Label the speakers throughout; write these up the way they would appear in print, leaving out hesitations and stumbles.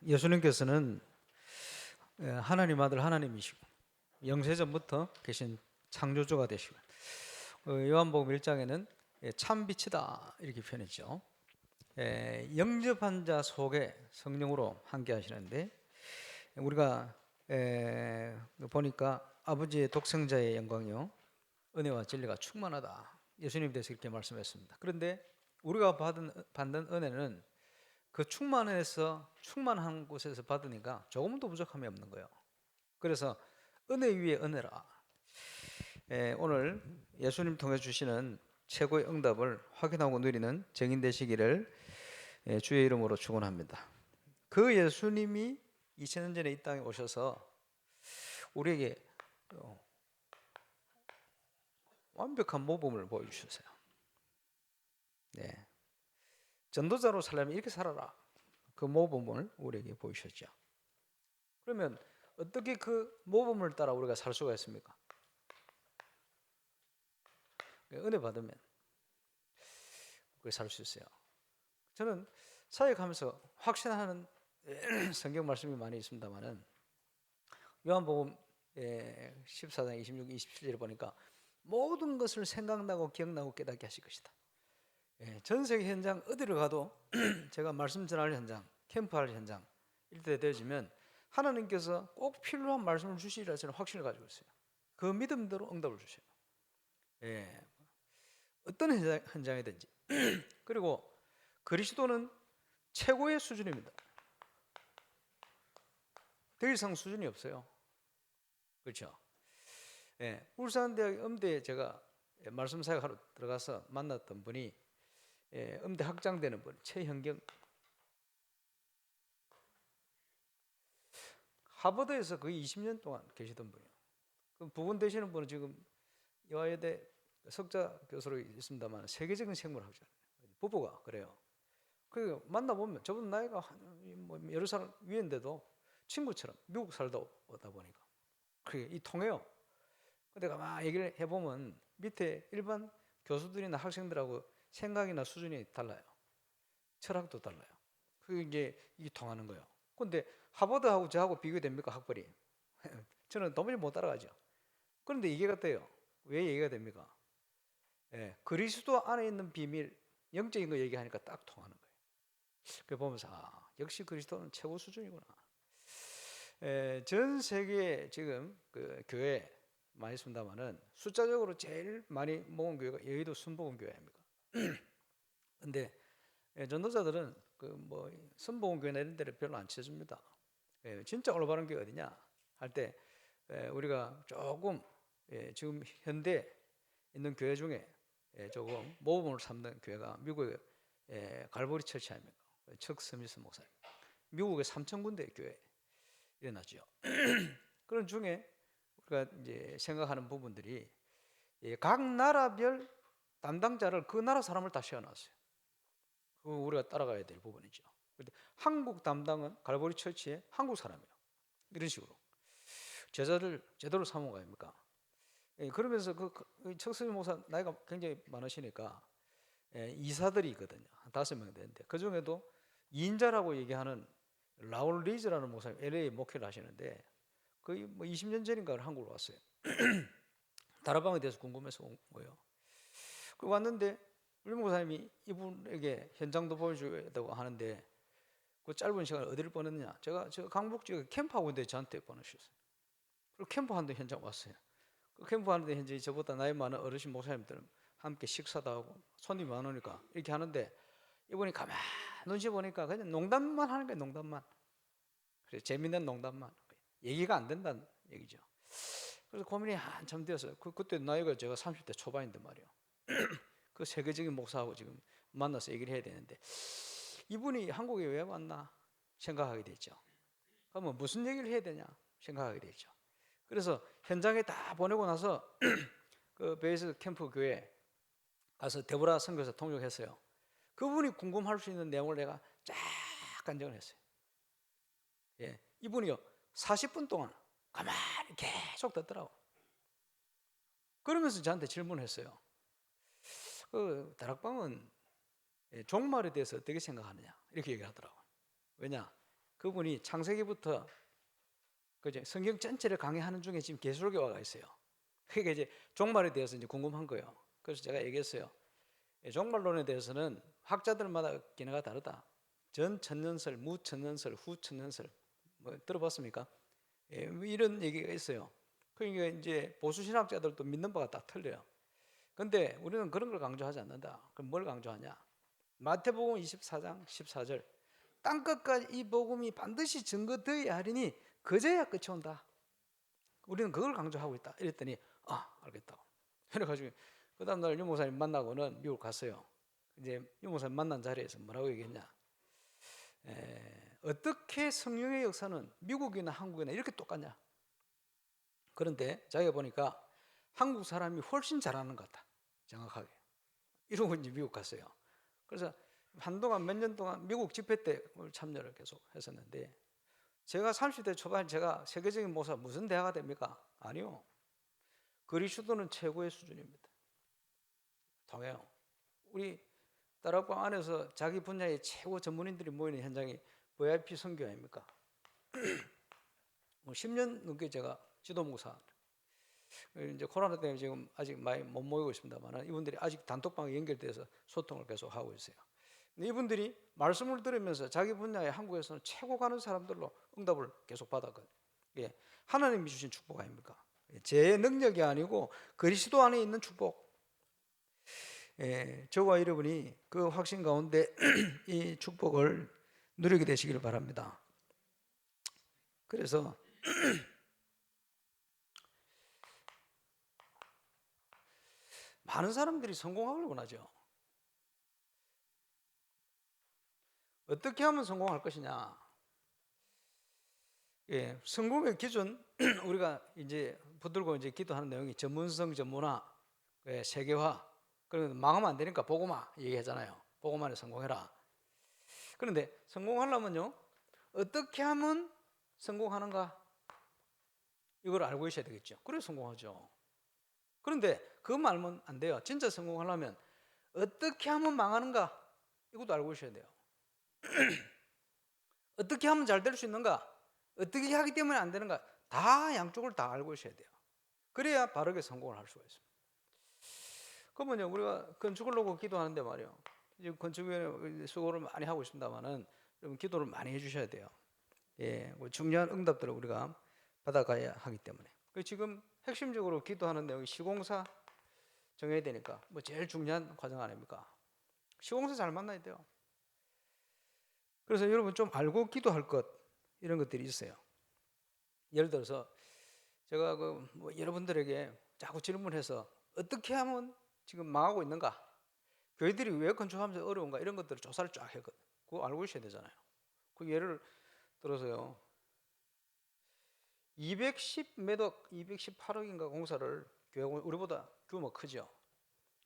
Speaker 1: 예수님께서는 하나님 아들 하나님이시고 영세전부터 계신 창조주가 되시고 요한복음 1장에는 참 빛이다 이렇게 표현했죠. 영접한 자 속에 성령으로 함께 하시는데 우리가 보니까 아버지의 독생자의 영광이요 은혜와 진리가 충만하다 예수님 대해서 이렇게 말씀했습니다. 그런데 우리가 받는 은혜는 그 충만해서 충만한 곳에서 받으니까 조금도 부족함이 없는 거예요. 그래서 은혜 위에 은혜라. 오늘 예수님 통해 주시는 최고의 응답을 확인하고 누리는 증인 되시기를 주의 이름으로 축원합니다. 그 예수님이 2000년 전에 이 땅에 오셔서 우리에게 완벽한 모범을 보여주셨어요. 네. 전도자로 살려면 이렇게 살아라. 그 모범을 우리에게 보이셨죠. 그러면 어떻게 그 모범을 따라 우리가 살 수가 있습니까? 은혜 받으면 그렇게 살 수 있어요. 저는 사역하면서 확신하는 성경 말씀이 많이 있습니다만은 요한복음 14장 26, 27절에 보니까 모든 것을 생각나고 기억나고 깨닫게 하실 것이다. 전 세계 현장 어디를 가도 제가 말씀 전할 현장, 캠프할 현장 이때 되어지면 하나님께서 꼭 필요한 말씀을 주시리라 저는 확신을 가지고 있어요. 그 믿음대로 응답을 주셔요. 어떤 현장이든지. 그리고 그리스도는 최고의 수준입니다. 더 이상 수준이 없어요. 그렇죠? 울산대학 음대에 제가 말씀 사역하러 들어가서 만났던 분이 음대 학장되는 분 최현경, 하버드에서 거의 20년 동안 계시던 분이에요. 그 부분 되시는 분은 지금 여화여대 석자 교수로 있습니다만 세계적인 생물학자 부부가 그래요. 그 만나보면 저분 나이가 여러 살 위인데도 친구처럼 미국 살다 오다 보니까 그게 이 통해요. 근데 막 얘기를 해보면 밑에 일반 교수들이나 학생들하고 생각이나 수준이 달라요. 철학도 달라요. 그게 이제 이게 통하는 거예요. 근데 하버드하고 저하고 비교됩니까 학벌이? 저는 도무지 못 따라가죠. 그런데 이해가 돼요. 왜 이해가 됩니까? 그리스도 안에 있는 비밀, 영적인 거 얘기하니까 딱 통하는 거예요. 그 보면서 역시 그리스도는 최고 수준이구나. 전 세계 지금 그 교회 많이 있습니다만은 숫자적으로 제일 많이 모은 교회가 여의도 순복음교회입니다. 근데 전도자들은 그 뭐 순복음교회나 이런 데를 별로 안 쳐줍니다. 진짜 올바른 교회 어디냐 할 때 우리가 조금 지금 현대 있는 교회 중에 조금 모범을 삼는 교회가 미국의 갈보리 처치 아닙니까? 척 스미스 목사님. 미국의 3,000군데 교회 일어났죠. 그런 중에 우리가 이제 생각하는 부분들이 각 나라별 담당자를 그 나라 사람을 다 세워놨어요. 그거 우리가 따라가야 될 부분이죠. 근데 한국 담당은 갈보리 처치의 한국 사람이에요. 이런 식으로 제자를 제대로 삼은 거 아닙니까? 그러면서 그 척스미 목사 나이가 굉장히 많으시니까 이사들이 있거든요. 한 5명 되는데 그 중에도 2인자라고 얘기하는 라울 리즈라는 목사님 LA 목회를 하시는데 거의 뭐 20년 전인가 한국으로 왔어요. 다락방에 대해서 궁금해서 온 거예요. 그 왔는데 우리 목사님이 이분에게 현장도 보여주려고 하는데 그 짧은 시간에 어디를 보냈느냐? 제가 저 강북 지역에 캠프하고 있는데 저한테 보내주셨어요. 그리고 캠프하는데 현장 왔어요. 그 캠프하는데 현재 저보다 나이 많은 어르신 목사님들은 함께 식사도 하고 손님이 많으니까 이렇게 하는데 이분이 가만 눈치 보니까 그냥 농담만 하는 거예요. 농담만. 그래서 재밌는 농담만. 얘기가 안 된다는 얘기죠. 그래서 고민이 한참 되었어요. 그때 나이가 제가 30대 초반인데 말이에요. 그 세계적인 목사하고 지금 만나서 얘기를 해야 되는데 이분이 한국에 왜 왔나 생각하게 됐죠. 그러면 무슨 얘기를 해야 되냐 생각하게 됐죠. 그래서 현장에 다 보내고 나서 그 베이스 캠프 교회 가서 데보라 선교사 통역했어요. 그분이 궁금할 수 있는 내용을 내가 쫙 간증을 했어요. 이분이요 40분 동안 가만히 계속 듣더라고. 그러면서 저한테 질문했어요. 그 다락방은 종말에 대해서 어떻게 생각하느냐 이렇게 얘기하더라고요. 왜냐 그분이 창세기부터 그죠? 성경 전체를 강의하는 중에 지금 계시록에 있어요. 그게 이제 종말에 대해서 이제 궁금한 거예요. 그래서 제가 얘기했어요. 종말론에 대해서는 학자들마다 견해가 다르다. 전 천년설, 무 천년설, 후 천년설 뭐 들어봤습니까? 뭐 이런 얘기가 있어요. 그러니까 이제 보수 신학자들도 믿는 바가 다 틀려요. 근데 우리는 그런 걸 강조하지 않는다. 그럼 뭘 강조하냐? 마태복음 24장 14절. 땅끝까지 이 복음이 반드시 증거되어야 하리니 그제야 끝이 온다. 우리는 그걸 강조하고 있다. 이랬더니 알겠다고. 그래가지고 그 다음날 유 목사님 만나고는 미국 갔어요. 이제 유 목사님 만난 자리에서 뭐라고 얘기했냐? 어떻게 성령의 역사는 미국이나 한국이나 이렇게 똑같냐? 그런데 자기가 보니까 한국 사람이 훨씬 잘하는 것 같다. 정확하게. 이러고 이제 미국 갔어요. 그래서 한동안 몇 년 동안 미국 집회 때 참여를 계속 했었는데, 제가 30대 초반 제가 세계적인 목사 무슨 대화가 됩니까? 아니요. 그리스도는 최고의 수준입니다. 통해요. 우리 다락방 안에서 자기 분야의 최고 전문인들이 모이는 현장이 VIP 선교 아닙니까? 10년 넘게 제가 지도 목사. 이제 코로나 때문에 지금 아직 많이 못 모이고 있습니다만 이분들이 아직 단톡방에 연결돼서 소통을 계속 하고 있어요. 이분들이 말씀을 들으면서 자기 분야에 한국에서는 최고 가는 사람들로 응답을 계속 받았거든요. 하나님이 주신 축복 아닙니까? 제 능력이 아니고 그리스도 안에 있는 축복. 저와 여러분이 그 확신 가운데 이 축복을 누리게 되시길 바랍니다. 그래서 많은 사람들이 성공하길 원하죠. 어떻게 하면 성공할 것이냐? 성공의 기준 우리가 이제 붙들고 이제 기도하는 내용이 전문성, 전문화, 세계화. 그러면 망하면 안 되니까 보고마 얘기하잖아요. 보고만에 성공해라. 그런데 성공하려면요, 어떻게 하면 성공하는가? 이걸 알고 있어야 되겠죠. 그래 성공하죠. 그런데 그것만 알면 안 돼요. 진짜 성공하려면 어떻게 하면 망하는가? 이것도 알고 있어야 돼요. 어떻게 하면 잘 될 수 있는가? 어떻게 하기 때문에 안 되는가? 다 양쪽을 다 알고 있어야 돼요. 그래야 바르게 성공을 할 수가 있습니다. 그러면요, 우리가 건축을 놓고 기도하는데 말이에요. 이제 건축위원회 수고를 많이 하고 있습니다만은 여러분 기도를 많이 해주셔야 돼요. 중요한 응답들을 우리가 받아가야 하기 때문에. 지금 핵심적으로 기도하는 내용이 시공사 정해야 되니까 뭐 제일 중요한 과정 아닙니까? 시공사 잘 만나야 돼요. 그래서 여러분 좀 알고 기도할 것 이런 것들이 있어요. 예를 들어서 제가 뭐 여러분들에게 자꾸 질문해서 어떻게 하면 지금 망하고 있는가? 교회들이 왜 건축하면서 어려운가? 이런 것들을 조사를 쫙 했거든. 그거 알고 있어야 되잖아요. 그 예를 들어서요. 210매덕, 218억인가 공사를 교회 우리보다 규모 크죠.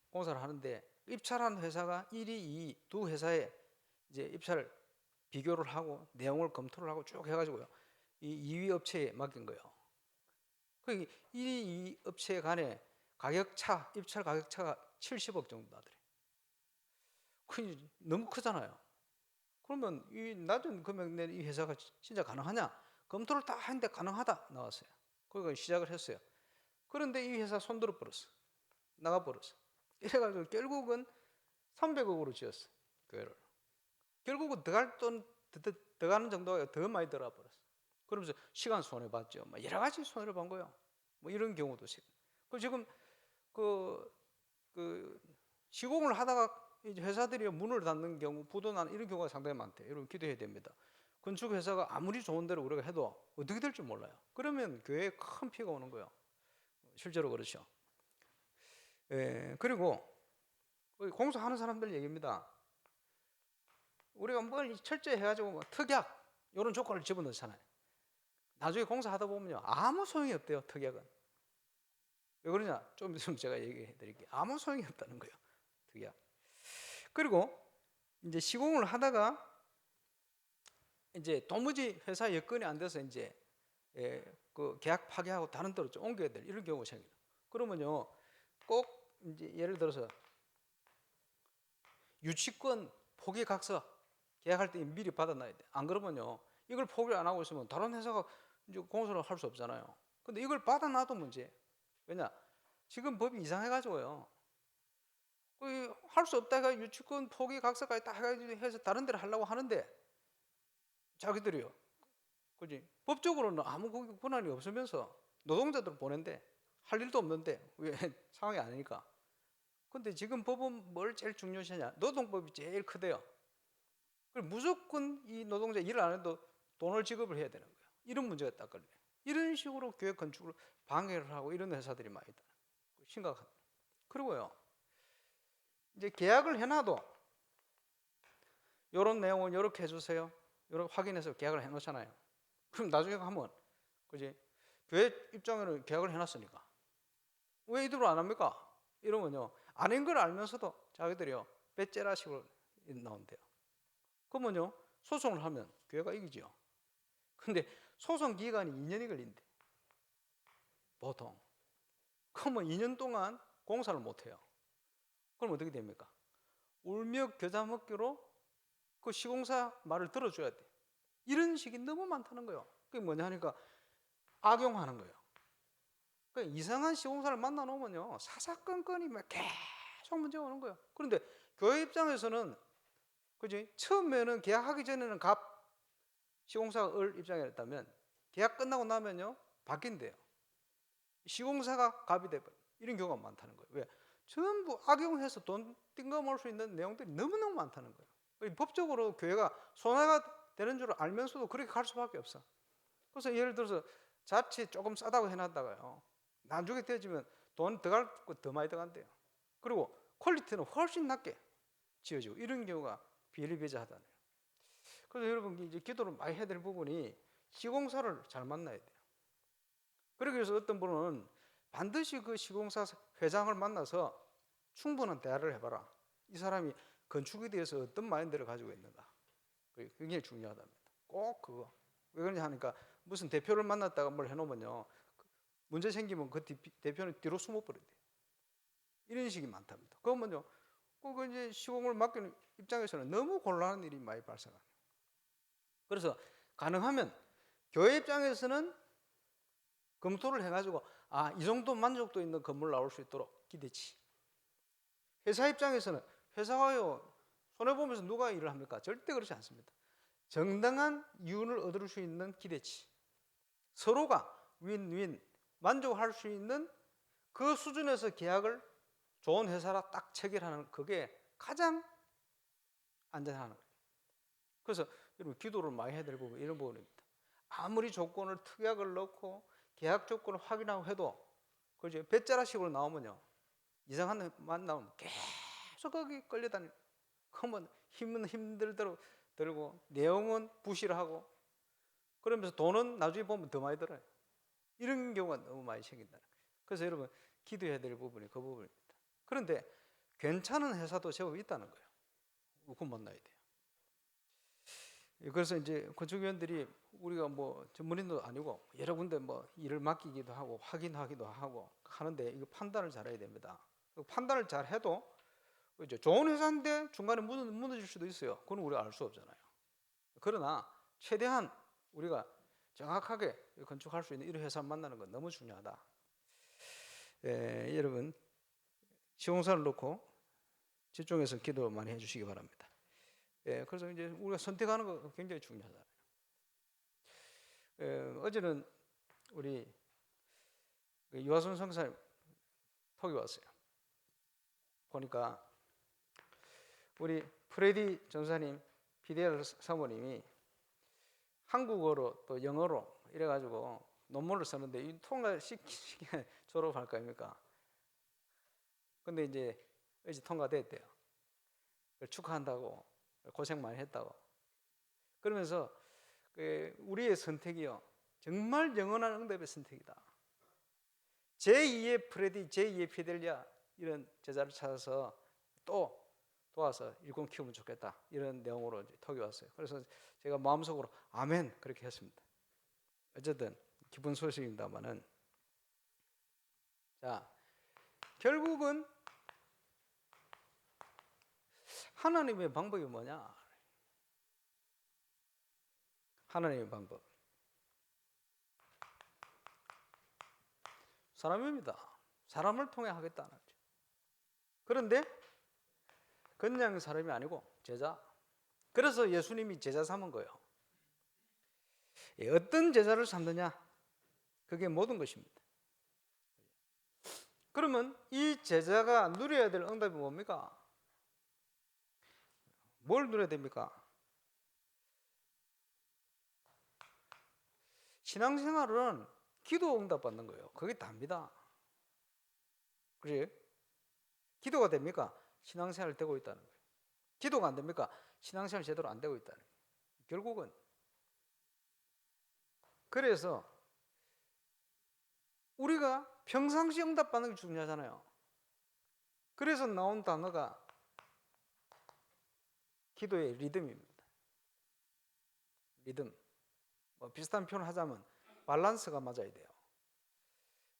Speaker 1: 공사를 하는데 입찰한 회사가 1위, 2위 두 회사에 이제 입찰 비교를 하고 내용을 검토를 하고 쭉 해가지고요. 이 2위 업체에 맡긴 거예요. 그 1위, 2위 업체 간에 가격차, 입찰 가격차가 70억 정도 나더래. 그 너무 크잖아요. 그러면 이 낮은 금액 낸 이 회사가 진짜 가능하냐? 검토를 다 했는데 가능하다 나왔어요. 그러니까 시작을 했어요. 그런데 이 회사 손들어 버렸어. 나가 버렸어. 이래가지고 결국은 300억으로 지었어. 교회를. 결국은 들어가는 정도가 더 많이 들어가 버렸어. 그러면서 시간 손해 봤죠. 뭐 여러 가지 손해를 본 거예요. 뭐 이런 경우도 있어요. 지금 시공을 하다가 이제 회사들이 문을 닫는 경우, 부도나는 이런 경우가 상당히 많대요. 여러분 기도해야 됩니다. 건축 회사가 아무리 좋은 대로 우리가 해도 어떻게 될지 몰라요. 그러면 교회에 큰 피해가 오는 거예요. 실제로 그렇죠. 그리고 공사하는 사람들 얘기입니다. 우리가 뭘 철저히 해가지고 뭐 특약 이런 조건을 집어넣잖아요. 나중에 공사하다 보면요 아무 소용이 없대요. 특약은. 왜 그러냐? 좀 있으면 제가 얘기해 드릴게요. 아무 소용이 없다는 거예요. 특약. 그리고 이제 시공을 하다가 이제 도무지 회사 여건이 안 돼서 이제 그 계약 파기하고 다른 데로 좀 옮겨야 될 이런 경우가 생겨요. 그러면요 꼭 이제 예를 들어서 유치권 포기 각서 계약할 때 미리 받아놔야 돼. 안 그러면요 이걸 포기를 안 하고 있으면 다른 회사가 이제 공사를 할 수 없잖아요. 근데 이걸 받아놔도 문제. 왜냐? 지금 법이 이상해가지고요. 할 수 없다가 유치권 포기 각서까지 다 해서 다른 데를 하려고 하는데 자기들이요. 그지? 법적으로는 아무 권한이 없으면서 노동자들 보낸대. 할 일도 없는데 왜 상황이 아니니까. 근데 지금 법은 뭘 제일 중요시하냐? 노동법이 제일 크대요. 그럼 무조건 이 노동자 일을 안 해도 돈을 지급을 해야 되는 거예요. 이런 문제가 딱 걸려요. 이런 식으로 교육 건축을 방해를 하고 이런 회사들이 많이 있다. 심각한. 그리고요. 이제 계약을 해놔도 이런 내용은 이렇게 해주세요. 이렇게 확인해서 계약을 해놓잖아요. 그럼 나중에 가면 그지? 교회 입장에는 계약을 해놨으니까 왜 이대로 안 합니까? 이러면요. 아닌 걸 알면서도 자기들이요. 빼째라식으로 나온대요. 그러면요. 소송을 하면 교회가 이기죠. 근데 소송 기간이 2년이 걸린대. 보통. 그러면 2년 동안 공사를 못 해요. 그럼 어떻게 됩니까? 울며 겨자 먹기로 그 시공사 말을 들어줘야 돼. 이런 식이 너무 많다는 거예요. 그게 뭐냐 하니까 악용하는 거예요. 그러니까 이상한 시공사를 만나 놓으면요. 사사건건이 막 계속 문제가 오는 거예요. 그런데 교회 입장에서는 그지? 처음에는 계약하기 전에는 시공사가 입장이었다면 계약 끝나고 나면요. 바뀐대요. 시공사가 갑이 돼버려. 이런 경우가 많다는 거예요. 왜? 전부 악용해서 돈 띵거먹을 수 있는 내용들이 너무너무 많다는 거예요. 법적으로 교회가 손해가 되는 줄 알면서도 그렇게 갈 수밖에 없어. 그래서 예를 들어서 자칫 조금 싸다고 해놨다가요. 나중에 되어지면 돈 들어갈 거 더 많이 들어간대요. 그리고 퀄리티는 훨씬 낮게 지어지고 이런 경우가 비일비재하다네요. 그래서 여러분 이제 기도를 많이 해야 될 부분이 시공사를 잘 만나야 돼요. 그래서 어떤 분은 반드시 그 시공사 회장을 만나서 충분한 대화를 해봐라. 이 사람이 건축에 대해서 어떤 마인드를 가지고 있는가. 그게 굉장히 중요하답니다. 꼭 그거. 왜 그러냐 하니까 무슨 대표를 만났다가 뭘 해놓으면요. 문제 생기면 그 대표는 뒤로 숨어버린대. 이런 식이 많답니다. 그러면요. 그 이제 시공을 맡기는 입장에서는 너무 곤란한 일이 많이 발생합니다. 그래서 가능하면 교회 입장에서는 검토를 해가지고 이 정도 만족도 있는 건물 나올 수 있도록 기대치. 회사 입장에서는 회사가요 손해보면서 누가 일을 합니까? 절대 그렇지 않습니다. 정당한 이윤을 얻을 수 있는 기대치. 서로가 윈윈 만족할 수 있는 그 수준에서 계약을 좋은 회사라 딱 체결하는 그게 가장 안전한 거예요. 그래서 여러분 기도를 많이 해야 될 부분 이런 부분입니다. 아무리 조건을 특약을 넣고 계약 조건을 확인하고 해도 그죠? 배짜라식으로 나오면요 이상한 만 나오면 계속 거기 끌려다니고 그러면 힘은 힘들대로 들고 내용은 부실하고 그러면서 돈은 나중에 보면 더 많이 들어요. 이런 경우가 너무 많이 생긴다. 그래서 여러분 기도해야 될 부분이 그 부분입니다. 그런데 괜찮은 회사도 제법 있다는 거예요. 그건 만나야 돼요. 그래서 이제 건축위원들이 우리가 뭐 전문인도 아니고 여러 군데 뭐 일을 맡기기도 하고 확인하기도 하고 하는데 이거 판단을 잘해야 됩니다. 판단을 잘해도 이제 좋은 회사인데 중간에 무너질 수도 있어요. 그건 우리가 알 수 없잖아요. 그러나 최대한 우리가 정확하게 건축할 수 있는 이런 회사 만나는 건 너무 중요하다. 여러분 시공사를 놓고 집중해서 기도 많이 해주시기 바랍니다. 그래서 이제 우리가 선택하는 거 굉장히 중요하잖아요. 어제는 우리 유화순 성사님 톡이 왔어요. 보니까 우리 프레디 전사님, PDL 사모님이 한국어로 또 영어로 이래가지고 논문을 썼는데 이 통과시키게 졸업할 거 아닙니까? 근데 이제 어제 통과됐대요. 축하한다고 고생 많이 했다고. 그러면서 우리의 선택이요 정말 영원한 응답의 선택이다. 제2의 프레디, 제2의 피델리아 이런 제자를 찾아서 또 도와서 일꾼 키우면 좋겠다 이런 내용으로 톡이 왔어요. 그래서 제가 마음속으로 아멘 그렇게 했습니다. 어쨌든 기쁜 소식입니다만은 자 결국은 하나님의 방법이 뭐냐? 하나님의 방법. 사람입니다. 사람을 통해 하겠다는 거죠. 그런데 그냥 사람이 아니고 제자. 그래서 예수님이 제자 삼은 거예요. 어떤 제자를 삼느냐? 그게 모든 것입니다. 그러면 이 제자가 누려야 될 응답이 뭡니까? 뭘 누려야 됩니까? 신앙생활은 기도 응답 받는 거예요. 그게 답니다. 그래? 기도가 됩니까? 신앙생활 되고 있다는 거예요. 기도가 안 됩니까? 신앙생활 제대로 안 되고 있다는 거예요. 결국은 그래서 우리가 평상시 응답 받는 게 중요하잖아요. 그래서 나온 단어가 기도의 리듬입니다. 리듬. 뭐 비슷한 표현을 하자면 밸런스가 맞아야 돼요.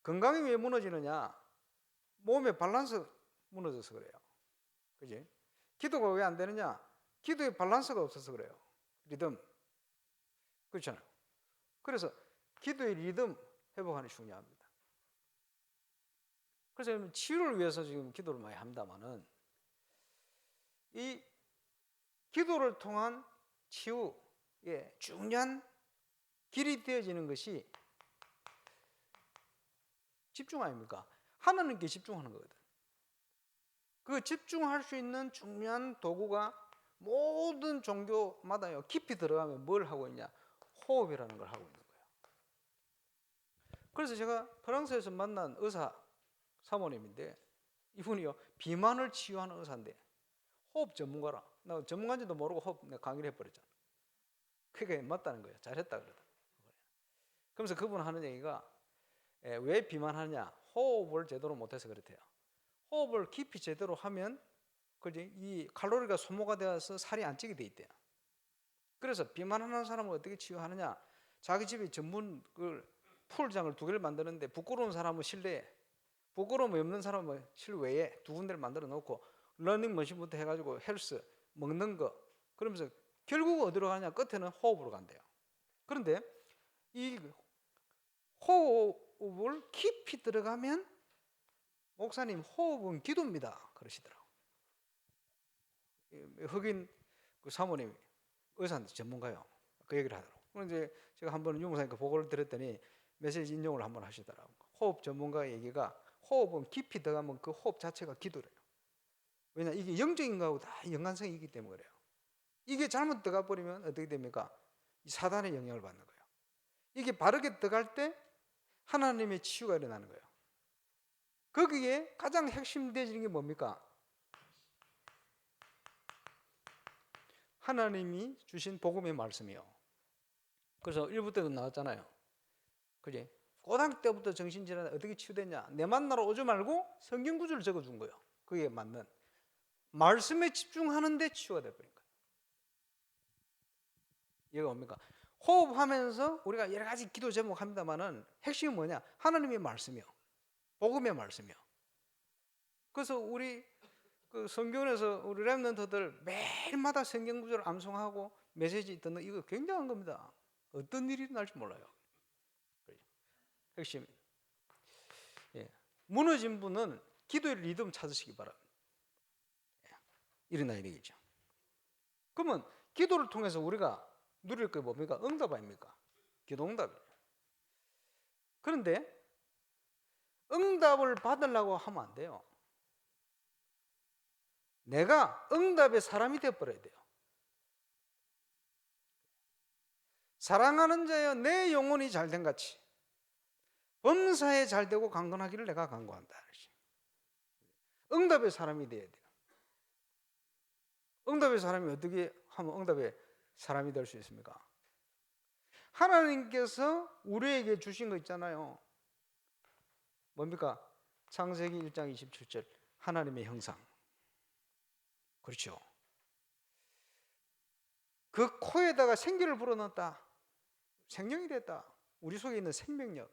Speaker 1: 건강이 왜 무너지느냐? 몸의 밸런스 무너져서 그래요. 그지? 기도가 왜 안 되느냐? 기도의 밸런스가 없어서 그래요. 리듬. 그렇잖아요. 그래서 기도의 리듬 회복하는 게 중요합니다. 그래서 치유를 위해서 지금 기도를 많이 합니다만은 이 기도를 통한 치유의 중요한 길이 되어지는 것이 집중 아닙니까? 하나님께 집중하는 거거든. 그 집중할 수 있는 중요한 도구가 모든 종교마다요. 깊이 들어가면 뭘 하고 있냐? 호흡이라는 걸 하고 있는 거예요. 그래서 제가 프랑스에서 만난 의사 사모님인데 이분이요 비만을 치유하는 의사인데 호흡 전문가라. 나 전문가인지도 모르고 호흡 내가 강의를 해버렸잖아. 그게 맞다는 거예요. 잘했다 그러더라고요. 그러면서 그분 하는 얘기가 왜 비만하느냐? 호흡을 제대로 못해서 그렇대요. 호흡을 깊이 제대로 하면 그지 이 칼로리가 소모가 되어서 살이 안 찌게 돼 있대요. 그래서 비만하는 사람을 어떻게 치유하느냐? 자기 집에 전문 풀장을 2개를 만드는데 부끄러운 사람은 실내에, 부끄러움이 없는 사람은 실외에 2군데를 만들어 놓고 러닝머신부터 해가지고 헬스 먹는 거 그러면서 결국 어디로 가냐? 끝에는 호흡으로 간대요. 그런데 이 호흡을 깊이 들어가면 목사님 호흡은 기도입니다 그러시더라고요. 흑인 그 사모님 의사인데 전문가요. 그 얘기를 하더라고요. 그런데 제가 한번 유목사님께 보고를 드렸더니 메시지 인용을 한번 하시더라고요. 호흡 전문가의 얘기가 호흡은 깊이 들어가면 그 호흡 자체가 기도래요. 왜냐 이게 영적인 거하고 다 연관성이 있기 때문에 그래요. 이게 잘못 들어가 버리면 어떻게 됩니까? 사단의 영향을 받는 거예요. 이게 바르게 들어갈 때 하나님의 치유가 일어나는 거예요. 거기에 가장 핵심되어지는 게 뭡니까? 하나님이 주신 복음의 말씀이요. 그래서 1부 때도 나왔잖아요. 그지? 고등학교 때부터 정신질환 어떻게 치유됐냐? 내 만나러 오지 말고 성경 구절을 적어준 거예요. 그게 맞는 말씀에 집중하는데 치유가 돼버린 거예요. 이해가 뭡니까? 호흡하면서 우리가 여러 가지 기도 제목 합니다만은 핵심이 뭐냐? 하나님의 말씀이요. 복음의 말씀이요. 그래서 우리 그 성경에서 우리 렘넌트들 매일마다 성경 구절을 암송하고 메시지 듣는 이거 굉장한 겁니다. 어떤 일이 날지 몰라요. 핵심. 예. 무너진 분은 기도의 리듬 찾으시기 바랍니다. 예. 일어나야 되겠죠. 그러면 기도를 통해서 우리가 누릴 게 뭡니까? 응답 아닙니까? 기도 응답이에요. 그런데 응답을 받으려고 하면 안 돼요. 내가 응답의 사람이 되어버려야 돼요. 사랑하는 자여 내 영혼이 잘된 같이 범사에 잘되고 강건하기를 내가 간구한다. 응답의 사람이 돼야 돼요. 응답의 사람이 어떻게 하면 응답의 사람이 될 수 있습니까? 하나님께서 우리에게 주신 거 있잖아요. 뭡니까? 창세기 1장 27절 하나님의 형상. 그렇죠. 그 코에다가 생기를 불어넣었다. 생명이 됐다. 우리 속에 있는 생명력.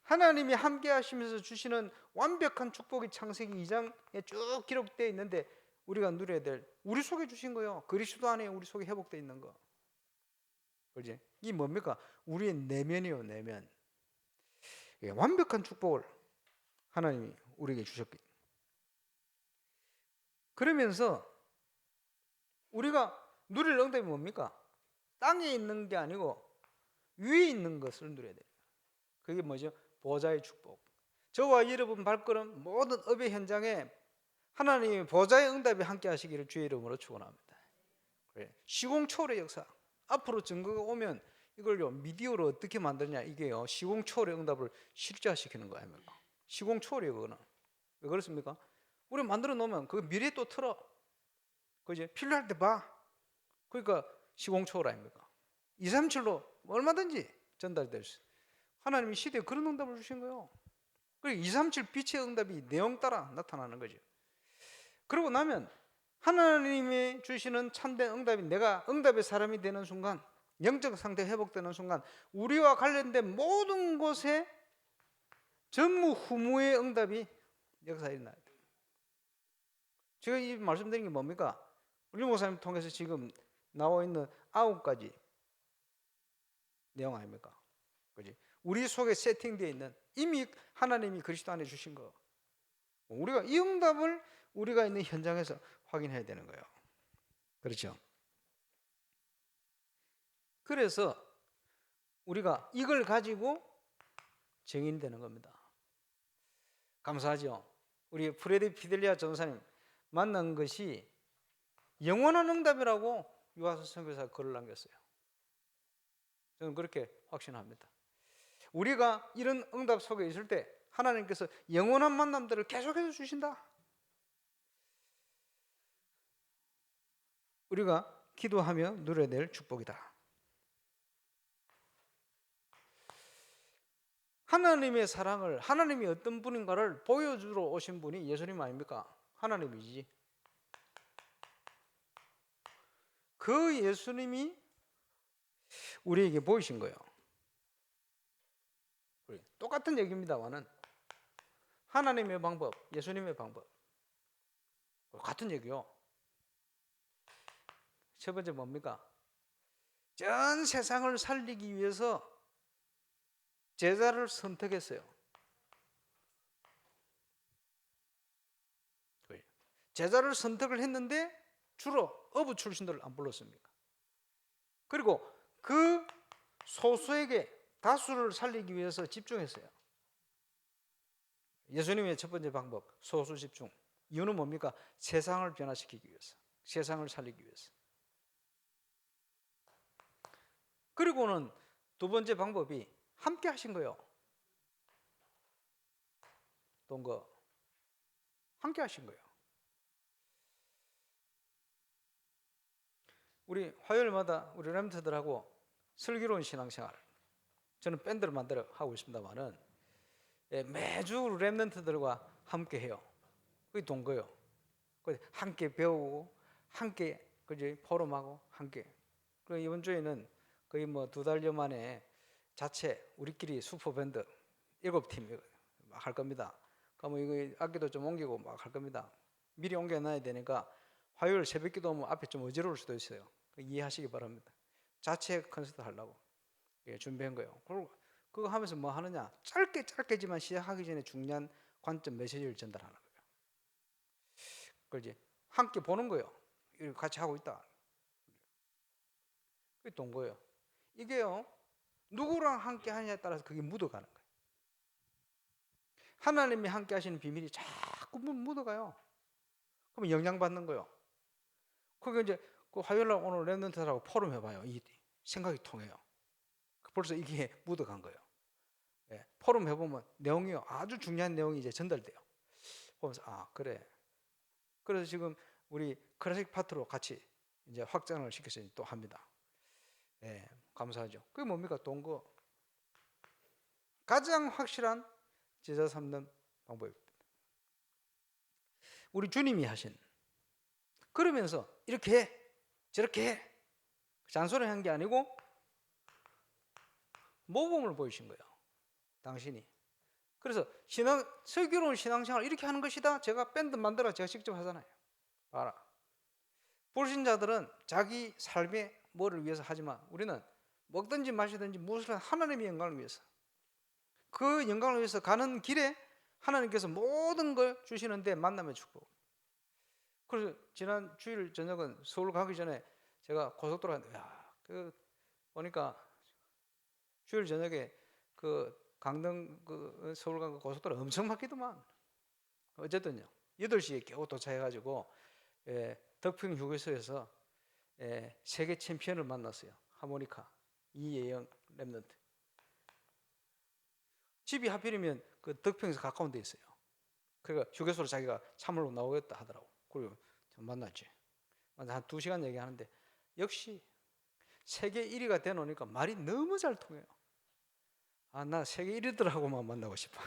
Speaker 1: 하나님이 함께 하시면서 주시는 완벽한 축복이 창세기 2장에 쭉 기록되어 있는데 우리가 누려야 될 우리 속에 주신 거요. 그리스도 안에 우리 속에 회복되어 있는 거. 그지? 이 뭡니까? 우리의 내면이요, 내면. 예, 완벽한 축복을 하나님이 우리에게 주셨기. 그러면서 우리가 누릴 응답이 뭡니까? 땅에 있는 게 아니고 위에 있는 것을 누려야 돼요. 그게 뭐죠? 보좌의 축복. 저와 여러분 발걸음 모든 업의 현장에 하나님의 보좌의 응답이 함께 하시기를 주의 이름으로 축원합니다. 시공초월의 역사. 앞으로 증거가 오면 이걸요 미디어로 어떻게 만드냐, 이게요 시공초월의 응답을 실제화시키는 거 아닙니까? 시공초월이에요. 그거는 왜 그렇습니까? 우리 만들어 놓으면 그 미래에 또 틀어. 그지? 필요할 때 봐. 그러니까 시공초월 아닙니까? 237로 얼마든지 전달될 수. 하나님이 시대에 그런 응답을 주신 거예요. 그리고 237 빛의 응답이 내용 따라 나타나는 거죠. 그러고 나면 하나님이 주시는 참된 응답이 내가 응답의 사람이 되는 순간, 영적 상태 회복되는 순간 우리와 관련된 모든 곳에 전무후무의 응답이 역사에 일어나야 돼요. 제가 이 말씀드린 게 뭡니까? 우리 목사님 통해서 지금 나와 있는 9가지 내용 아닙니까? 그지? 우리 속에 세팅되어 있는 이미 하나님이 그리스도 안에 주신 거. 우리가 이 응답을 우리가 있는 현장에서 확인해야 되는 거예요. 그렇죠? 그래서 우리가 이걸 가지고 증인 되는 겁니다. 감사하죠? 우리 프레디 피델리아 전사님 만난 것이 영원한 응답이라고 유아서 선교사가 글을 남겼어요. 저는 그렇게 확신합니다. 우리가 이런 응답 속에 있을 때 하나님께서 영원한 만남들을 계속해서 주신다. 우리가 기도하며 누려야 될 축복이다. 하나님의 사랑을, 하나님이 어떤 분인가를 보여주러 오신 분이 예수님 아닙니까? 하나님이지. 그 예수님이 우리에게 보이신 거예요. 똑같은 얘기입니다만은 하나님의 방법, 예수님의 방법 같은 얘기요. 첫 번째 뭡니까? 전 세상을 살리기 위해서 제자를 선택했어요. 제자를 선택을 했는데 주로 어부 출신들을 안 불렀습니까? 그리고 그 소수에게 다수를 살리기 위해서 집중했어요. 예수님의 첫 번째 방법, 소수 집중. 이유는 뭡니까? 세상을 변화시키기 위해서, 세상을 살리기 위해서. 그리고는 두 번째 방법이 함께 하신 거예요. 동거 함께 하신 거예요. 우리 화요일마다 우리 렘트들하고 슬기로운 신앙생활, 저는 밴드를 만들어 하고 있습니다만은 매주 렘넌트들과 함께 해요. 그게 동거요. 함께 배우고 함께 그지 포럼하고 함께. 그리고 이번 주에는 거의 뭐 2달여 만에 자체 우리끼리 슈퍼 밴드 7팀 할 겁니다. 그러면 이거 악기도 좀 옮기고 막 할 겁니다. 미리 옮겨놔야 되니까 화요일 새벽기도 오면 앞에 좀 어지러울 수도 있어요. 이해하시기 바랍니다. 자체 콘서트 하려고 준비한 거예요. 그리고 그거 하면서 뭐 하느냐? 짧게지만 시작하기 전에 중요한 관점 메시지를 전달하는 거예요. 그걸 이제 함께 보는 거예요. 이렇게 같이 하고 있다. 그게 동거예요. 이게요, 누구랑 함께 하느냐에 따라서 그게 묻어가는 거예요. 하나님이 함께 하시는 비밀이 자꾸 묻어가요. 그러면 영향받는 거예요. 그게 이제 그 화요일날 오늘 랩런트들하고 포럼 해봐요. 이 생각이 통해요. 벌써 이게 묻어간 거예요. 예, 포럼 해보면 내용이요, 아주 중요한 내용이 이제 전달돼요. 보면서 아 그래. 그래서 지금 우리 클래식 파트로 같이 이제 확장을 시켜서 또 합니다. 예, 감사하죠. 그게 뭡니까? 동거. 가장 확실한 제자 삼는 방법입니다. 우리 주님이 하신. 그러면서 이렇게 해, 저렇게 해. 잔소리 한 게 아니고 모범을 보이신 거예요. 당신이. 그래서 슬기로운 신앙생활 이렇게 하는 것이다. 제가 밴드 만들어 제가 직접 하잖아요. 알아. 불신자들은 자기 삶의 뭐를 위해서 하지만 우리는 먹든지 마시든지 무엇을 하나님의 영광을 위해서, 그 영광을 위해서 가는 길에 하나님께서 모든 걸 주시는데 만남의 축복. 그래서 지난 주일 저녁은 서울 가기 전에 제가 고속도로 갔는데, 그 보니까 주일 저녁에 그 강릉 그 서울 간 고속도로 엄청 막히더만. 어쨌든요, 8시에 겨우 도착해가지고 덕평 휴게소에서 세계 챔피언을 만났어요. 하모니카 이예영 랩런트. 집이 하필이면 그 덕평에서 가까운 데 있어요. 그러니까 휴게소로 자기가 차물로 나오겠다 하더라고. 그리고 만났지. 한 2시간 얘기하는데 역시 세계 1위가 되놓으니까 말이 너무 잘 통해요. 나 세계 1위들하고만 만나고 싶어.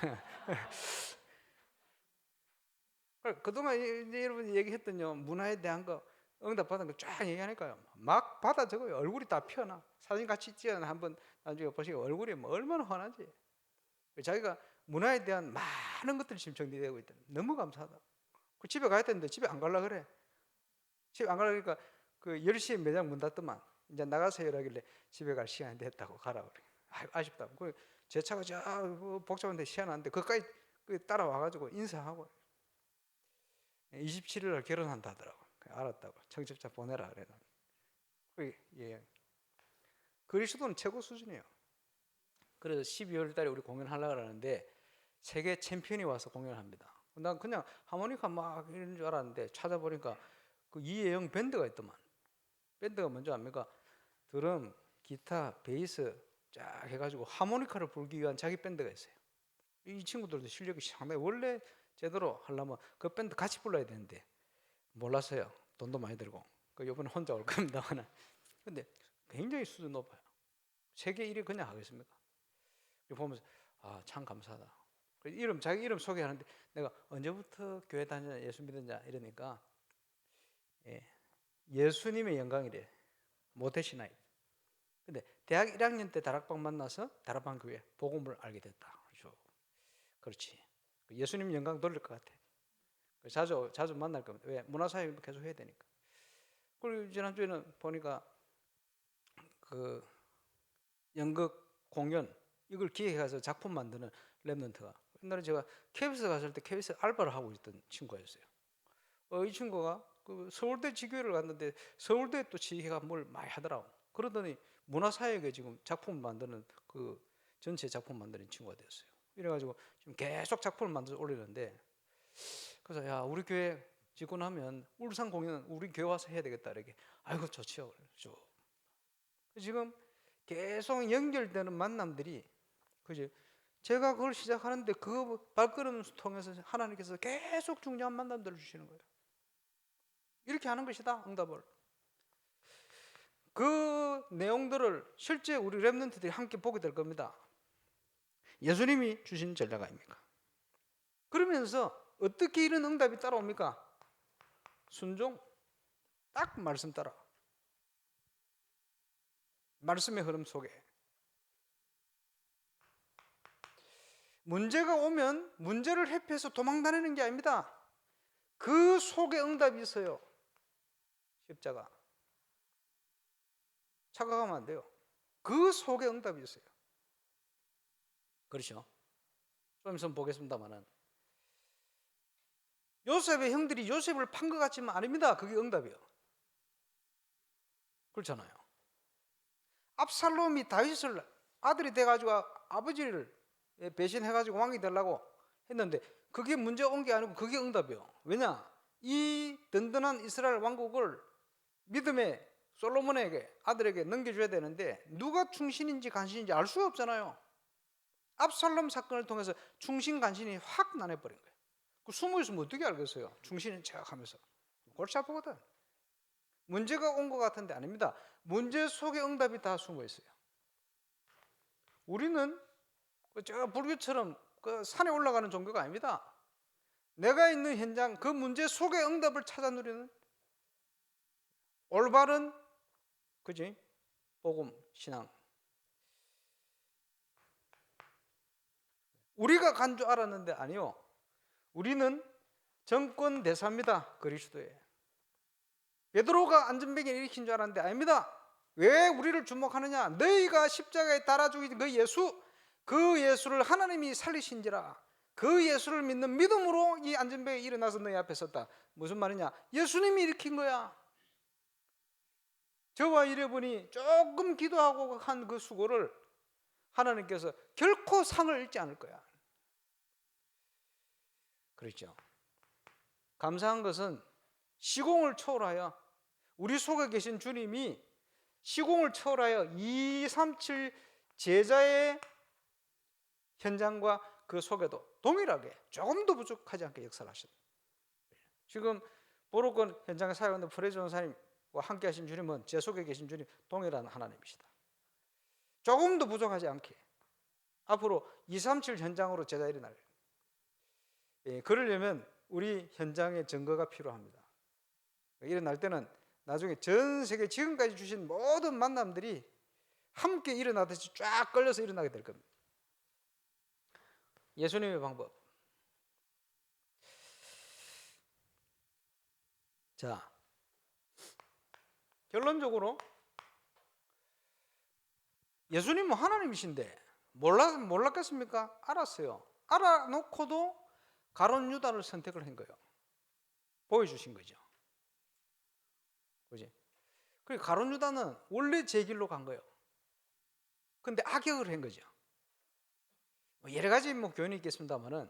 Speaker 1: 그동안 이제 여러분이 얘기했던요, 문화에 대한 거 응답 받은 거 쫙 얘기하니까요, 막 받아 적어요. 얼굴이 다 피어나. 사진 같이 찍어서 한번 나중에 보시고 얼굴이 뭐 얼마나 환하지. 자기가 문화에 대한 많은 것들이 지금 정리되고 있다. 너무 감사하다. 그 집에 가야 되는데 집에 안 가려고 그래. 집에 안 가려고 그러니까 그 10시에 매장 문 닫더만 이제 나가세요 이러길래 집에 갈 시간이 됐다고 가라고 그래. 아쉽다고. 제 차가 저 복잡한데 희한한데 거기까지 따라와가지고 인사하고 27일 날 결혼한다 하더라고. 알았다고. 청첩장 보내라 그래. 예. 그리스도는 최고 수준이에요. 그래서 12월 달에 우리 공연하려고 하는데 세계 챔피언이 와서 공연합니다. 난 그냥 하모니카 막 이런 줄 알았는데 찾아보니까 그 이혜영 밴드가 있더만. 밴드가 뭔지 압니까? 드럼, 기타, 베이스 쫙 해가지고 하모니카를 불기 위한 자기 밴드가 있어요. 이 친구들도 실력이 상당히, 원래 제대로 하려면 그 밴드 같이 불러야 되는데 몰랐어요. 돈도 많이 들고. 이번에 혼자 올 겁니다만. 근데 굉장히 수준 높아요. 세계 1위 그냥 하겠습니까? 보면서 참 감사하다. 자기 이름 소개하는데 내가 언제부터 교회 다니냐, 예수 믿었냐 이러니까 예수님의 영광이래. 모태신앙. 근데 대학 1학년 때 다락방 만나서 다락방 교회 복음을 알게 됐다. 그렇지. 예수님 영광 돌릴 것 같아. 자주 만날 겁니다. 왜? 문화사회 계속 해야 되니까. 그리고 지난주에는 보니까 그 연극 공연 이걸 기획해서 작품 만드는 랩런트가, 옛날에 제가 KBS 갔을 때 KBS 알바를 하고 있던 친구였어요. 이 친구가 그 서울대 지교회를 갔는데 서울대 또 지혜가 뭘 많이 하더라고. 그러더니 문화사회에 지금 작품 만드는 그 전체 작품 만드는 친구가 됐어요. 이래가지고 지금 계속 작품을 만들어 올리는데, 그래서 야, 우리 교회 짓고 나면 울산 공연 우리 교회 와서 해야 되겠다 이렇게. 아이고 좋지요. 지금 계속 연결되는 만남들이, 그지? 제가 그걸 시작하는데 그 발걸음을 통해서 하나님께서 계속 중요한 만남들을 주시는 거예요. 이렇게 하는 것이다, 응답을. 그 내용들을 실제 우리 랩런트들이 함께 보게 될 겁니다. 예수님이 주신 전략 아닙니까? 그러면서 어떻게 이런 응답이 따라옵니까? 순종, 딱 말씀 따라. 말씀의 흐름 속에. 문제가 오면 문제를 회피해서 도망다니는 게 아닙니다. 그 속에 응답이 있어요. 십자가. 착각하면 안 돼요. 그 속에 응답이 있어요. 그렇죠? 좀 있으면 보겠습니다만은 요셉의 형들이 요셉을 판 것 같지만 아닙니다. 그게 응답이에요. 그렇잖아요. 압살롬이 다윗을 아들이 돼가지고 아버지를 배신해가지고 왕이 되려고 했는데 그게 문제가 온 게 아니고 그게 응답이에요. 왜냐? 이 든든한 이스라엘 왕국을 믿음의 솔로몬에게, 아들에게 넘겨줘야 되는데 누가 충신인지 간신인지 알 수가 없잖아요. 압살롬 사건을 통해서 충신 간신이 확 나눠버린 거예요. 그 숨어 있으면 어떻게 알겠어요? 충신인 척하면서. 골치 아프거든. 문제가 온 것 같은데 아닙니다. 문제 속에 응답이 다 숨어 있어요. 우리는 저 불교처럼 그 산에 올라가는 종교가 아닙니다. 내가 있는 현장, 그 문제 속에 응답을 찾아 누리는 올바른, 그지? 복음, 신앙. 우리가 간 줄 알았는데 아니요. 우리는 정권 대사입니다. 그리스도에. 베드로가 안전병을 일으킨 줄 알았는데 아닙니다. 왜 우리를 주목하느냐? 너희가 십자가에 달아 죽인 그 예수를 하나님이 살리신지라. 그 예수를 믿는 믿음으로 이 안전병이 일어나서 너희 앞에 섰다. 무슨 말이냐? 예수님이 일으킨 거야. 저와 여러분이 조금 기도하고 한 그 수고를 하나님께서 결코 상을 잃지 않을 거야. 그렇죠. 감사한 것은 시공을 초월하여 우리 속에 계신 주님이 시공을 초월하여 237 제자의 현장과 그 속에도 동일하게 조금도 부족하지 않게 역사를 하셨다. 지금 보로권 현장에 사역하는 프레즈 원사님과 함께 하신 주님은 제 속에 계신 주님 동일한 하나님이시다. 조금도 부족하지 않게 앞으로 237 현장으로 제자 일어날. 그러려면 우리 현장의 증거가 필요합니다. 일어날 때는 나중에 전 세계 지금까지 주신 모든 만남들이 함께 일어나듯이 쫙 걸려서 일어나게 될 겁니다. 예수님의 방법. 자, 결론적으로 예수님은 하나님이신데 몰랐겠습니까? 알았어요. 알아놓고도 가룟 유다를 선택을 한 거예요. 보여주신 거죠. 그지? 그리고 가룟 유다는 원래 제 길로 간 거예요. 근데 악역을 한 거죠. 여러 가지 교훈이 있겠습니다만은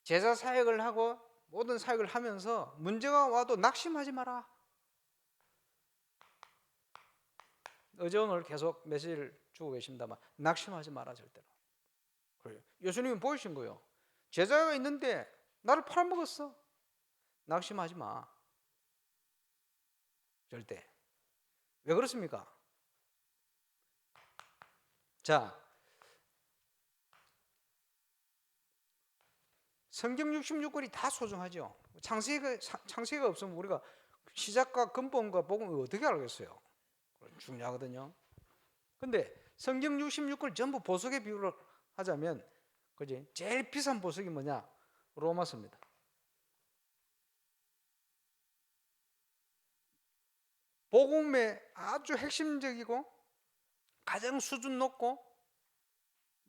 Speaker 1: 제자 사역을 하고 모든 사역을 하면서 문제가 와도 낙심하지 마라. 어제 오늘 계속 메시지를 주고 계십니다만 낙심하지 마라 절대로. 그래요. 예수님은 보이신 거예요. 제자가 있는데 나를 팔아먹었어. 낙심하지 마. 절대. 왜 그렇습니까? 자, 성경 66권이 다 소중하죠. 창세기가 없으면 우리가 시작과 근본과 복음을 어떻게 알겠어요? 중요하거든요. 근데 성경 66권을 전부 보석에 비유를 하자면 그지? 제일 비싼 보석이 뭐냐? 로마서입니다. 복음의 아주 핵심적이고 가장 수준 높고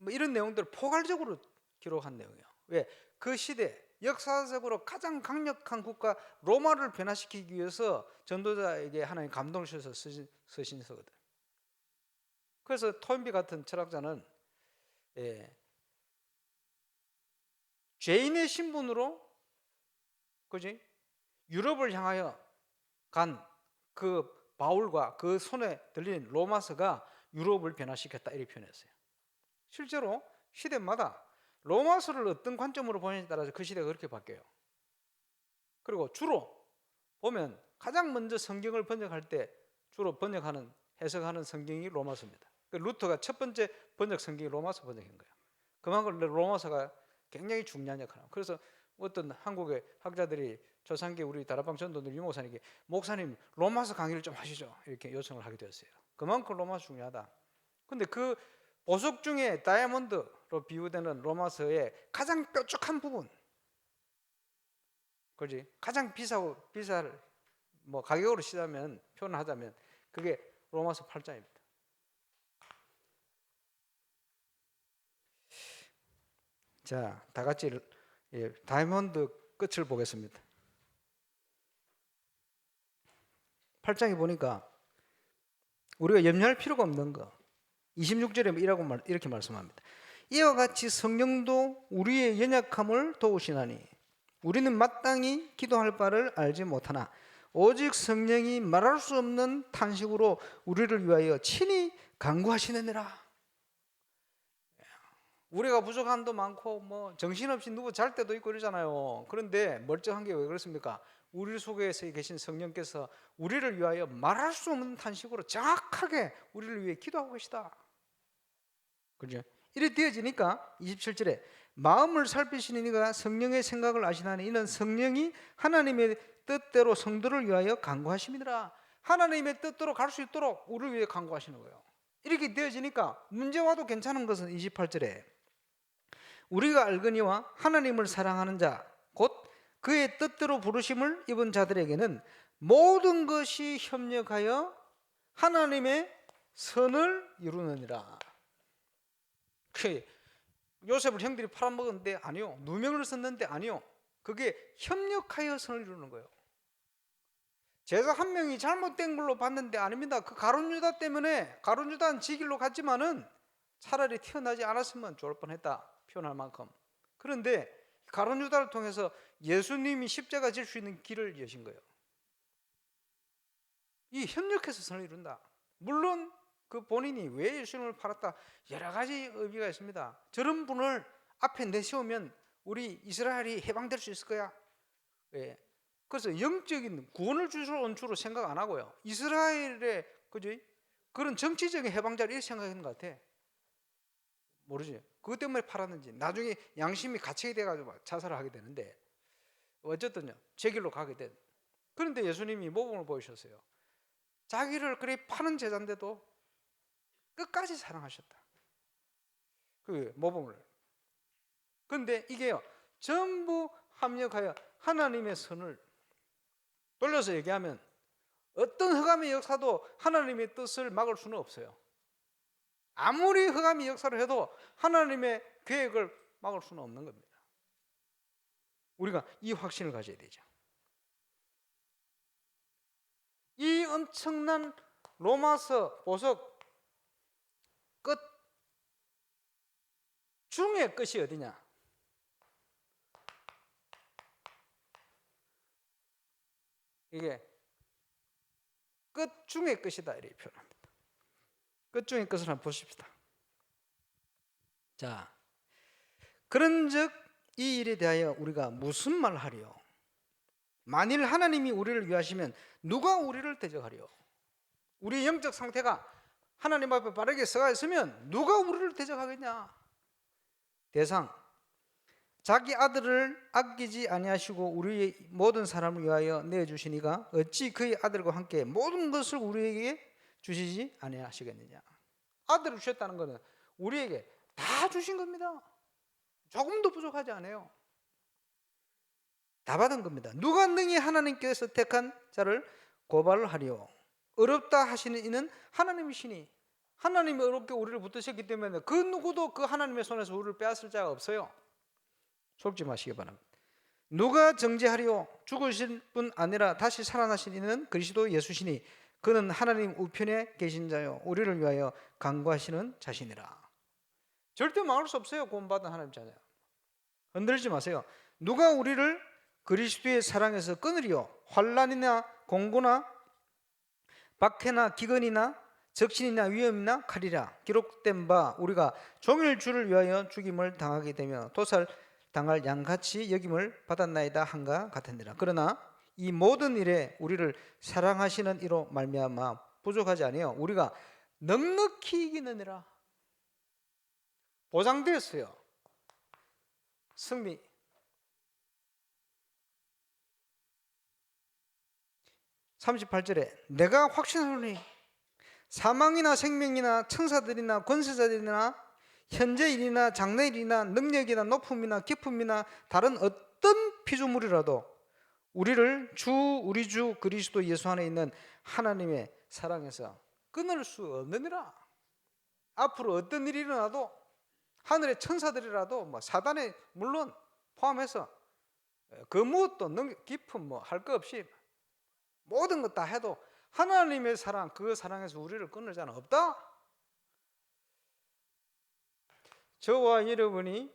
Speaker 1: 이런 내용들을 포괄적으로 기록한 내용이에요. 왜? 그 시대 역사적으로 가장 강력한 국가 로마를 변화시키기 위해서 전도자에게 하나님 감동을 주셔서 쓰신 서거든. 그래서 토인비 같은 철학자는 죄인의 신분으로 그지? 유럽을 향하여 간 그 바울과 그 손에 들린 로마서가 유럽을 변화시켰다 이렇게 표현했어요. 실제로 시대마다 로마서를 어떤 관점으로 보느냐에 따라서 그 시대가 그렇게 바뀌어요. 그리고 주로 보면 가장 먼저 성경을 번역할 때 주로 번역하는 해석하는 성경이 로마서입니다. 루터가 첫 번째 번역 성경이 로마서 번역인 거예요. 그만큼 로마서가 굉장히 중요한 역할을 합니다. 그래서 어떤 한국의 학자들이 조상기 우리 다락방 전도들 유목사님께 목사님 로마서 강의를 좀 하시죠 이렇게 요청을 하게 되었어요. 그만큼 로마서 중요하다. 근데 그 보석 중에 다이아몬드로 비유되는 로마서의 가장 뾰족한 부분, 그지? 가장 비쌀 가격으로 시자면 표현을 하자면 그게 로마서 8장입니다. 자, 다 같이 다이아몬드 끝을 보겠습니다. 8장에 보니까 우리가 염려할 필요가 없는 거 26절에 이렇게 말씀합니다. 이와 같이 성령도 우리의 연약함을 도우시나니 우리는 마땅히 기도할 바를 알지 못하나 오직 성령이 말할 수 없는 탄식으로 우리를 위하여 친히 간구하시느니라. 우리가 부족함도 많고 정신없이 누구 잘 때도 있고 이러잖아요. 그런데 멀쩡한 게 왜 그렇습니까? 우리 속에 계신 성령께서 우리를 위하여 말할 수 없는 탄식으로 정확하게 우리를 위해 기도하고 계시다. 그죠? 이렇게 되어지니까 27절에 마음을 살피시는 이가 성령의 생각을 아시나니 이는 성령이 하나님의 뜻대로 성도를 위하여 간구하심이니라. 하나님의 뜻대로 갈 수 있도록 우리를 위해 간구하시는 거예요. 이렇게 되어지니까 문제 와도 괜찮은 것은 28절에 우리가 알거니와 하나님을 사랑하는 자 곧 그의 뜻대로 부르심을 입은 자들에게는 모든 것이 협력하여 하나님의 선을 이루느니라. 요셉을 형들이 팔아먹었는데 아니요. 누명을 썼는데 아니요. 그게 협력하여 선을 이루는 거예요. 제자 한 명이 잘못된 걸로 봤는데 아닙니다. 그 가룟 유다 때문에 가룟 유다는 지 길로 갔지만은 차라리 태어나지 않았으면 좋을 뻔했다 표현할 만큼. 그런데 가룟 유다를 통해서 예수님이 십자가 질 수 있는 길을 여신 거예요. 이 협력해서 선을 이룬다. 물론 그 본인이 왜 예수님을 팔았다 여러 가지 의미가 있습니다. 저런 분을 앞에 내세우면 우리 이스라엘이 해방될 수 있을 거야. 예. 그래서 영적인 구원을 주는 주로 생각 안 하고요. 이스라엘의 그런 정치적인 해방자를 이렇게 생각하는 것 같아. 모르지. 그것 때문에 팔았는지 나중에 양심이 갇히게 돼가지고 자살을 하게 되는데 어쨌든요. 제 길로 가게 된. 그런데 예수님이 모범을 보이셨어요. 자기를 그래 파는 제자인데도 끝까지 사랑하셨다. 그 모범을. 그런데 이게요. 전부 합력하여 하나님의 선을 돌려서 얘기하면 어떤 흑암의 역사도 하나님의 뜻을 막을 수는 없어요. 아무리 흑암의 역사를 해도 하나님의 계획을 막을 수는 없는 겁니다. 우리가 이 확신을 가져야 되죠. 이 엄청난 로마서 보석 끝 중의 끝이 어디냐? 이게 끝 중의 끝이다 이렇게 표현합니다. 끝 중의 끝을 한번 보십시다. 자, 그런즉 이 일에 대하여 우리가 무슨 말 하리요? 만일 하나님이 우리를 위하시면 누가 우리를 대적하리요? 우리의 영적 상태가 하나님 앞에 바르게 서가 있으면 누가 우리를 대적하겠냐? 대상, 자기 아들을 아끼지 아니하시고 우리의 모든 사람을 위하여 내주시니가 어찌 그의 아들과 함께 모든 것을 우리에게 주시지 아니하시겠느냐? 아들을 주셨다는 것은 우리에게 다 주신 겁니다. 조금도 부족하지 않아요. 다 받은 겁니다. 누가 능히 하나님께서 택한 자를 고발을 하리요? 어렵다 하시는 이는 하나님이시니 하나님이 어렵게 우리를 붙드셨기 때문에 그 누구도 그 하나님의 손에서 우리를 빼앗을 자가 없어요. 속지 마시기 바랍니다. 누가 정죄하리요? 죽으신 분 아니라 다시 살아나신 이는 그리스도 예수시니 그는 하나님 우편에 계신 자요 우리를 위하여 간구하시는 자신이라. 절대 막을 수 없어요. 구원받은 하나님 자녀. 흔들지 마세요. 누가 우리를 그리스도의 사랑에서 끊으리요? 환난이나 공고나 박해나 기근이나 적신이나 위험이나 칼이라. 기록된 바 우리가 종일 주를 위하여 죽임을 당하게 되며 도살 당할 양같이 여김을 받았나이다 한가 같으니라. 그러나 이 모든 일에 우리를 사랑하시는 이로 말미암아 부족하지 아니요 우리가 넉넉히 이기느니라. 보장되었어요. 승리. 38절에 내가 확신하노니 사망이나 생명이나 천사들이나 권세자들이나 현재일이나 장래일이나 능력이나 높음이나 깊음이나 다른 어떤 피조물이라도 우리를 우리 주 그리스도 예수 안에 있는 하나님의 사랑에서 끊을 수 없느니라. 앞으로 어떤 일이 일어나도 하늘의 천사들이라도 사단에 물론 포함해서 그 무엇도 깊음 할 것 없이 모든 것 다 해도 하나님의 사랑, 그 사랑에서 우리를 끊을 자는 없다. 저와 여러분이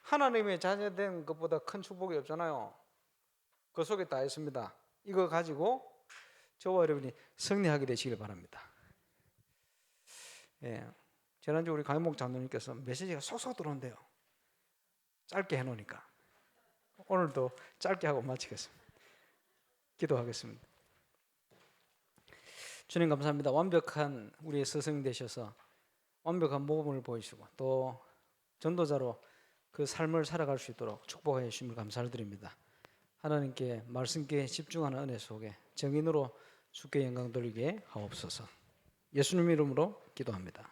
Speaker 1: 하나님의 자녀된 것보다 큰 축복이 없잖아요. 그 속에 다 있습니다. 이거 가지고 저와 여러분이 승리하게 되시길 바랍니다. 예, 지난주 우리 강현목 장로님께서 메시지가 쏙쏙 들어온대요. 짧게 해놓으니까 오늘도 짧게 하고 마치겠습니다. 기도하겠습니다. 주님 감사합니다. 완벽한 우리의 스승이 되셔서 완벽한 모범을 보이시고 또 전도자로 그 삶을 살아갈 수 있도록 축복해 주심을 감사를 드립니다. 하나님께 말씀께 집중하는 은혜 속에 정인으로 주께 영광 돌리게 하옵소서. 예수님 이름으로 기도합니다.